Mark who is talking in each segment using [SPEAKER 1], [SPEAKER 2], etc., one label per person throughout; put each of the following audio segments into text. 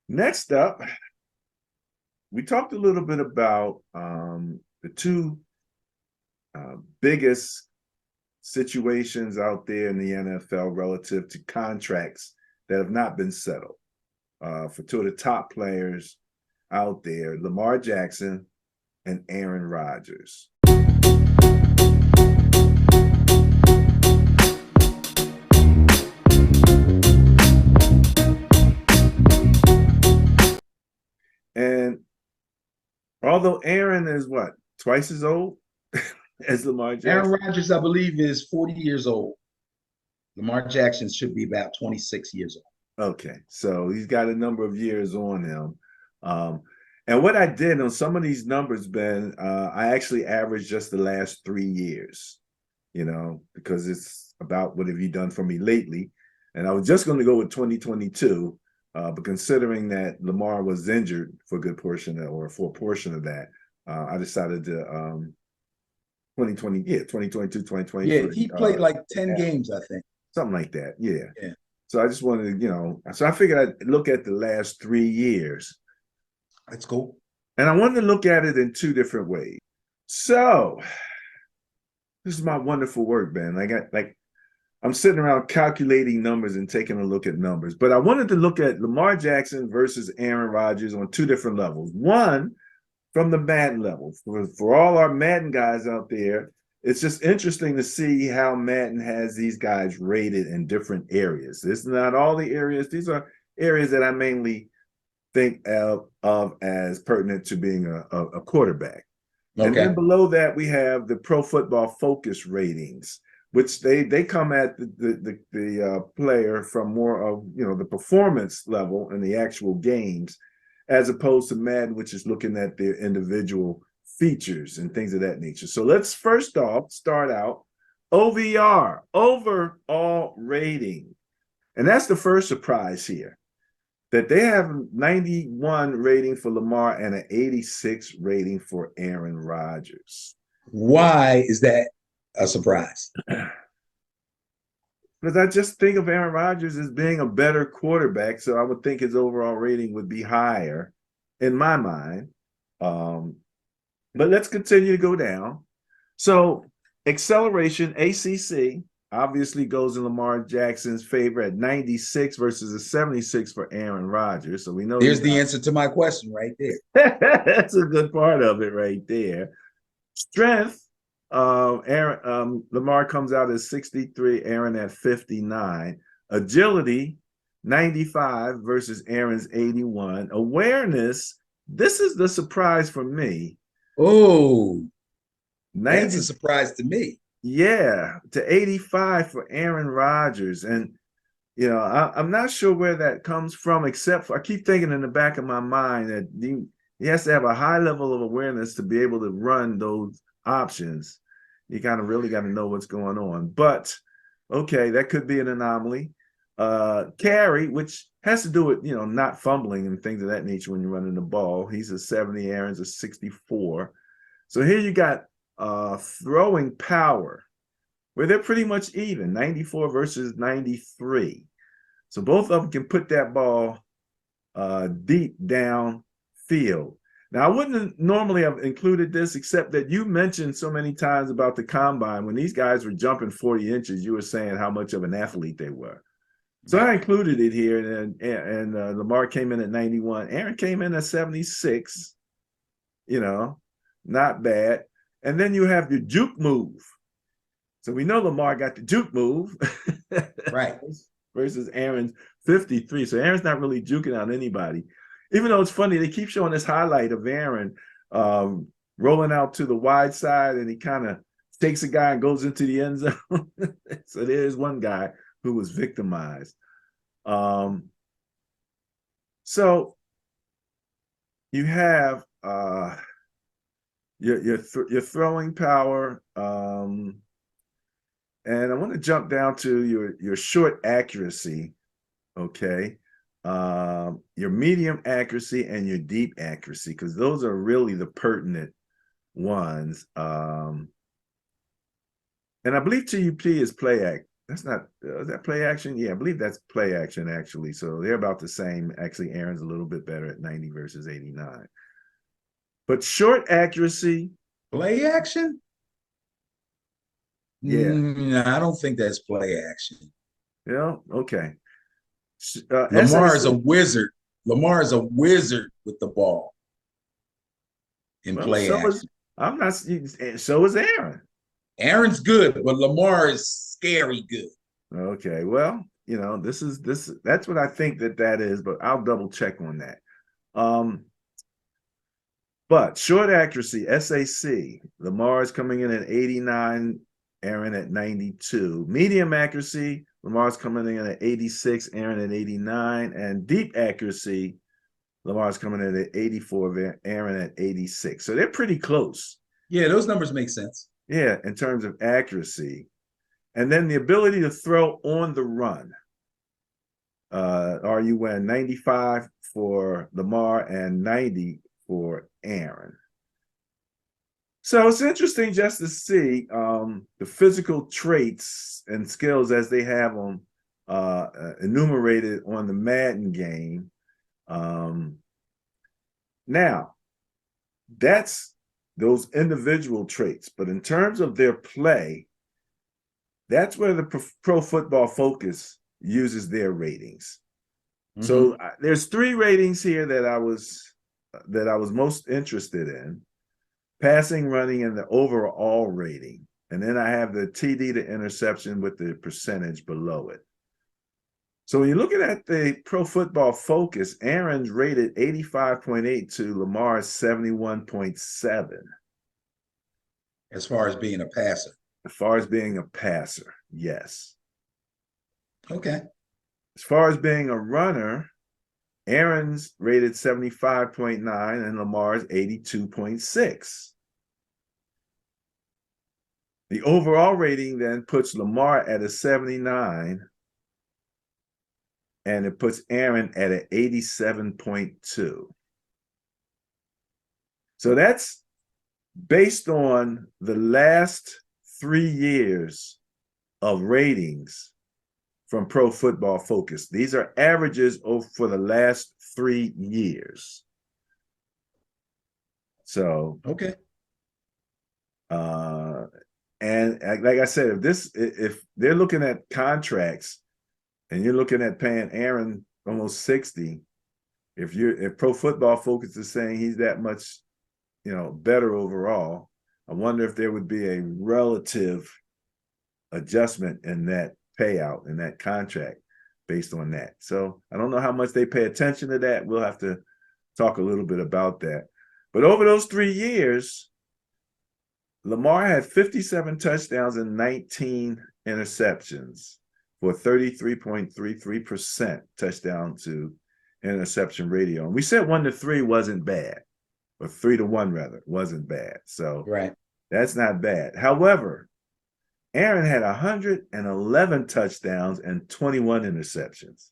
[SPEAKER 1] Next up, we talked a little bit about the two biggest situations out there in the NFL relative to contracts that have not been settled. For two of the top players out there, Lamar Jackson and Aaron Rodgers. And although Aaron is what, twice as old as Lamar
[SPEAKER 2] Aaron
[SPEAKER 1] Jackson?
[SPEAKER 2] Rodgers, I believe, is 40 years old. Lamar Jackson should be about 26 years old.
[SPEAKER 1] Okay, so he's got a number of years on him. And what I did on some of these numbers, Ben, I actually averaged just the last 3 years, because it's about what have you done for me lately. And I was just going to go with 2022, but considering that Lamar was injured for a good portion or for a portion of that, I decided to 2022, 2023.
[SPEAKER 2] Yeah, he played like 10 games, I think.
[SPEAKER 1] Something like that, yeah.
[SPEAKER 2] Yeah.
[SPEAKER 1] So I just wanted to, so I figured I'd look at the last 3 years.
[SPEAKER 2] That's cool.
[SPEAKER 1] And I wanted to look at it in two different ways. So this is my wonderful work, Ben. I'm sitting around calculating numbers and taking a look at numbers. But I wanted to look at Lamar Jackson versus Aaron Rodgers on two different levels. One, from the Madden level. For all our Madden guys out there, it's just interesting to see how Madden has these guys rated in different areas. This is not all the areas. These are areas that I mainly think of as pertinent to being a quarterback. Okay. And then below that, we have the Pro Football Focus ratings, which they come at the player from more of the performance level in the actual games, as opposed to Madden, which is looking at their individual features and things of that nature. So let's first off start out OVR, overall rating. And that's the first surprise here, that they have 91 rating for Lamar and an 86 rating for Aaron Rodgers.
[SPEAKER 2] Why is that a surprise?
[SPEAKER 1] Because I just think of Aaron Rodgers as being a better quarterback, so I would think his overall rating would be higher in my mind. But let's continue to go down. So acceleration, ACC, obviously goes in Lamar Jackson's favor at 96 versus a 76 for Aaron Rodgers. So we know
[SPEAKER 2] there's the answer to my question right
[SPEAKER 1] there. That's a good part of it right there. Strength, Lamar comes out at 63, Aaron at 59. Agility, 95 versus Aaron's 81. Awareness, this is the surprise for me.
[SPEAKER 2] Oh, that's a surprise to me.
[SPEAKER 1] Yeah, to 85 for Aaron Rodgers. And, I'm not sure where that comes from, except for I keep thinking in the back of my mind that he has to have a high level of awareness to be able to run those options. You kind of really got to know what's going on. But, okay, that could be an anomaly. Carry, which has to do with, not fumbling and things of that nature when you're running the ball. He's a 70, Aaron's a 64. So here you got throwing power, where they're pretty much even, 94 versus 93. So both of them can put that ball deep down field. Now, I wouldn't normally have included this, except that you mentioned so many times about the combine. When these guys were jumping 40 inches, you were saying how much of an athlete they were. So I included it here, and Lamar came in at 91. Aaron came in at 76, not bad. And then you have the juke move. So we know Lamar got the juke move.
[SPEAKER 2] Right.
[SPEAKER 1] Versus Aaron's 53. So Aaron's not really juking out anybody. Even though it's funny, they keep showing this highlight of Aaron rolling out to the wide side, and he kind of takes a guy and goes into the end zone. So there's one guy who was victimized. So you have your throwing power, and I want to jump down to your short accuracy, okay? Your medium accuracy and your deep accuracy, because those are really the pertinent ones. And I believe TUP is play That's not is that play action? Yeah, I believe that's play action actually. So they're about the same. Actually, Aaron's a little bit better at 90 versus 89. But short accuracy,
[SPEAKER 2] Play action?
[SPEAKER 1] yeah,
[SPEAKER 2] I don't think that's play action.
[SPEAKER 1] Okay.
[SPEAKER 2] Lamar is a
[SPEAKER 1] SAC,
[SPEAKER 2] wizard. Lamar is a wizard with the ball in
[SPEAKER 1] well,
[SPEAKER 2] play
[SPEAKER 1] so is
[SPEAKER 2] action.
[SPEAKER 1] I'm not. So is Aaron.
[SPEAKER 2] Aaron's good, but Lamar is scary good.
[SPEAKER 1] Okay, well, this. That's what I think that is, but I'll double check on that. Um, but short accuracy, SAC, Lamar is coming in at 89, Aaron at 92. Medium accuracy, Lamar's coming in at 86, Aaron at 89. And deep accuracy, Lamar's coming in at 84, Aaron at 86. So they're pretty close.
[SPEAKER 2] Yeah, those numbers make sense.
[SPEAKER 1] Yeah, in terms of accuracy. And then the ability to throw on the run. RUN 95 for Lamar and 90 for Aaron. So it's interesting just to see the physical traits and skills as they have them enumerated on the Madden game. Now, that's those individual traits, but in terms of their play, that's where the Pro Football Focus uses their ratings. So there's 3 ratings here that I was most interested in: passing, running, and the overall rating. And then I have the TD to interception with the percentage below it. So when you're looking at the Pro Football Focus, Aaron's rated 85.8 to Lamar's 71.7.
[SPEAKER 2] As far as being a passer.
[SPEAKER 1] As far as being a passer, yes.
[SPEAKER 2] Okay.
[SPEAKER 1] As far as being a runner, Aaron's rated 75.9 and Lamar's 82.6. The overall rating then puts Lamar at a 79 and it puts Aaron at an 87.2. So that's based on the last 3 years of ratings from Pro Football Focus. These are averages for the last 3 years. So,
[SPEAKER 2] okay.
[SPEAKER 1] And like I said, if they're looking at contracts and you're looking at paying Aaron almost 60, if Pro Football Focus is saying he's that much, better overall, I wonder if there would be a relative adjustment in that payout in that contract based on that. So I don't know how much they pay attention to that. We'll have to talk a little bit about that. But over those 3 years, Lamar had 57 touchdowns and 19 interceptions for 33.33% touchdown to interception ratio. And we said 1-3 wasn't bad, or 3-1 rather, wasn't bad. So that's not bad. However, Aaron had 111 touchdowns and 21 interceptions.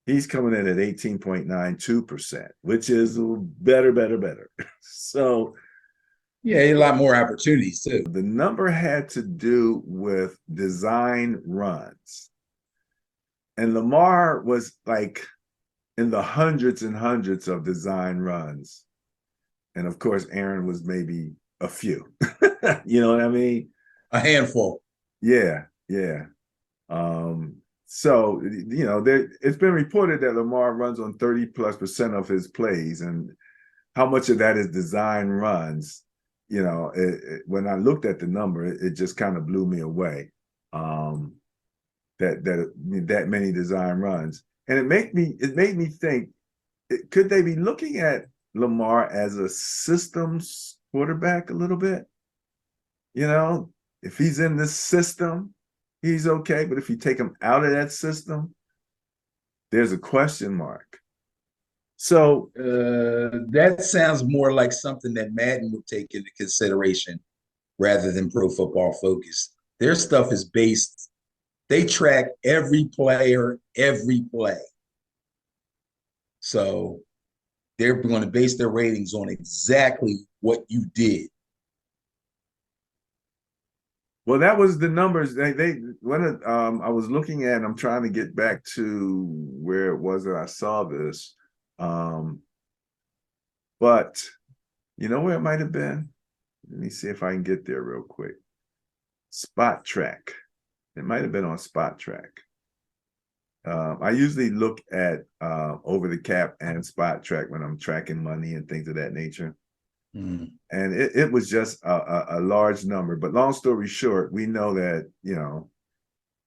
[SPEAKER 1] He's coming in at 18.92%, which is better. So
[SPEAKER 2] yeah, a lot more opportunities too.
[SPEAKER 1] The number had to do with design runs. And Lamar was like in the hundreds and hundreds of design runs. And of course, Aaron was maybe a few. You know what I mean?
[SPEAKER 2] A handful.
[SPEAKER 1] Yeah. So, it's been reported that Lamar runs on 30+% of his plays. And how much of that is design runs? When I looked at the number, it just kind of blew me away. That many design runs, and it made me think: could they be looking at Lamar as a systems quarterback a little bit? If he's in this system, he's okay, but if you take him out of that system, there's a question mark. So
[SPEAKER 2] that sounds more like something that Madden would take into consideration rather than Pro Football Focus. Their stuff is based, they track every player, every play. So they're going to base their ratings on exactly what you did.
[SPEAKER 1] Well, that was the numbers. They when I was looking at, I'm trying to get back to where it was that I saw this. But you know where it might have been? Let me see if I can get there real quick. Spot Track. It might have been on Spot Track. I usually look at over the cap and Spot Track when I'm tracking money and things of that nature. And it was just a large number. But long story short, we know that, you know,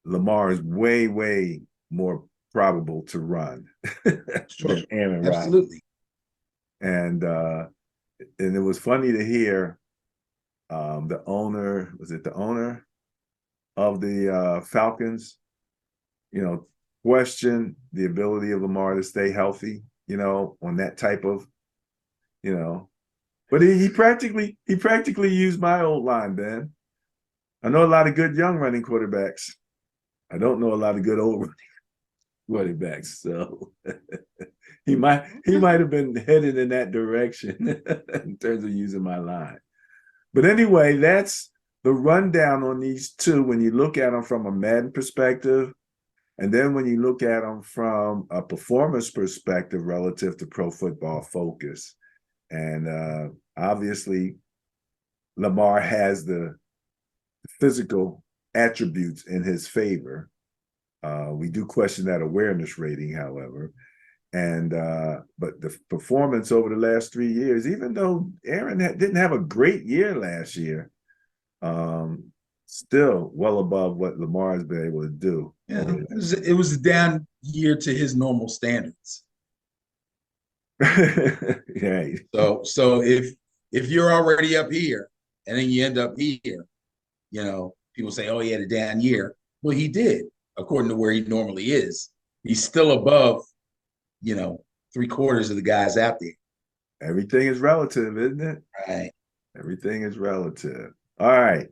[SPEAKER 1] Lamar is way, way more probable to run than Aaron Rodgers.
[SPEAKER 2] Absolutely.
[SPEAKER 1] And it was funny to hear the owner, was it the owner of the Falcons, you know, question the ability of Lamar to stay healthy, you know, on that type of, you know. But he practically used my old line, Ben. I know a lot of good young running quarterbacks. I don't know a lot of good old running quarterbacks. So he might have been headed in that direction in terms of using my line. But anyway, that's the rundown on these two when you look at them from a Madden perspective, and then when you look at them from a performance perspective relative to Pro Football Focus. And obviously, Lamar has the physical attributes in his favor. We do question that awareness rating, however. And but the performance over the last 3 years, even though Aaron didn't have a great year last year, still well above what Lamar has been able to do.
[SPEAKER 2] Yeah, it was a down year to his normal standards.
[SPEAKER 1] Right.
[SPEAKER 2] So if you're already up here and then you end up here, you know, people say, "Oh, he had a down year." Well, he did, according to where he normally is. He's still above, you know, 3/4 of the guys out there.
[SPEAKER 1] Everything is relative, isn't it?
[SPEAKER 2] Right.
[SPEAKER 1] Everything is relative. All right.